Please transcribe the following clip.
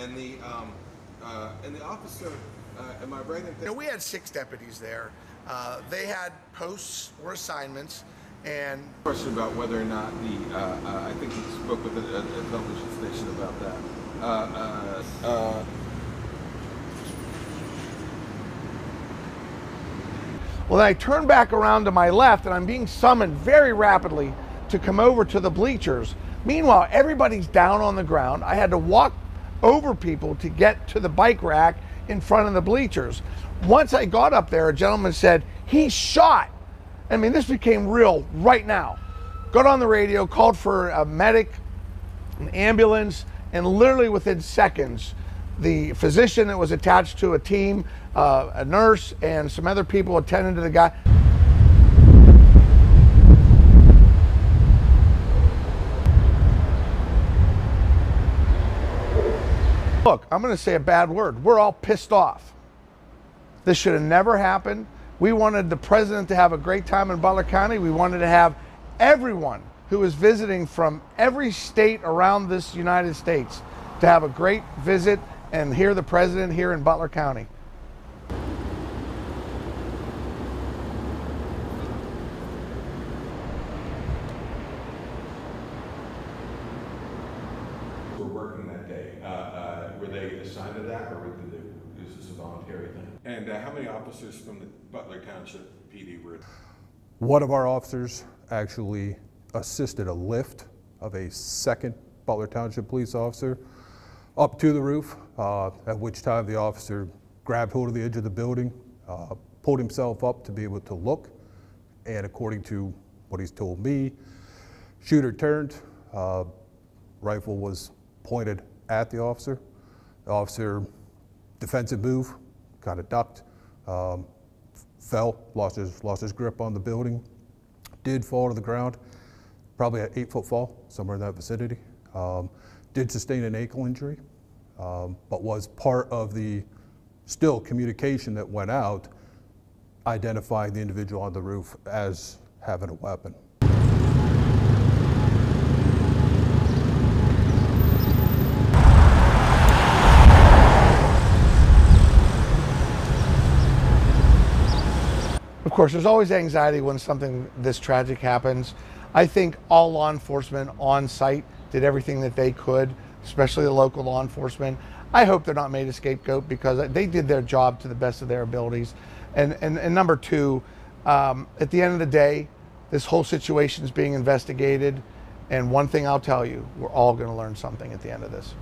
And the officer, am I right in thinking? We had 6 deputies there. They had posts or assignments, and Question about whether or not the I think he spoke with a television station about that. well, then I turn back around to my left, and I'm being summoned very rapidly to come over to the bleachers. Meanwhile, everybody's down on the ground. I had to walk over people to get to the bike rack in front of the bleachers. Once I got up there, a gentleman said, "He's shot." I mean, this became real right now. Got on the radio, called for a medic, an ambulance, and literally within seconds, the physician that was attached to a team, a nurse, and some other people attending to the guy. Look, I'm going to say a bad word. We're all pissed off. This should have never happened. We wanted the president to have a great time in Butler County. We wanted to have everyone who is visiting from every state around this United States to have a great visit and hear the president here in Butler County. Were working that day. Were they assigned to that, or is this a voluntary thing? And how many officers from the Butler Township PD were? One of our officers actually assisted a lift of a second Butler Township police officer up to the roof, at which time the officer grabbed hold of the edge of the building, pulled himself up to be able to look, and according to what he's told me, shooter turned, rifle was pointed at the officer. The officer, defensive move, kind of ducked, fell, lost his grip on the building, did fall to the ground, probably an 8-foot fall, somewhere in that vicinity. Did sustain an ankle injury, but was part of the still communication that went out, identifying the individual on the roof as having a weapon. Of course, there's always anxiety when something this tragic happens. I think all law enforcement on site did everything that they could, especially the local law enforcement. I hope they're not made a scapegoat because they did their job to the best of their abilities. And number two, at the end of the day, this whole situation is being investigated. And one thing I'll tell you, we're all going to learn something at the end of this.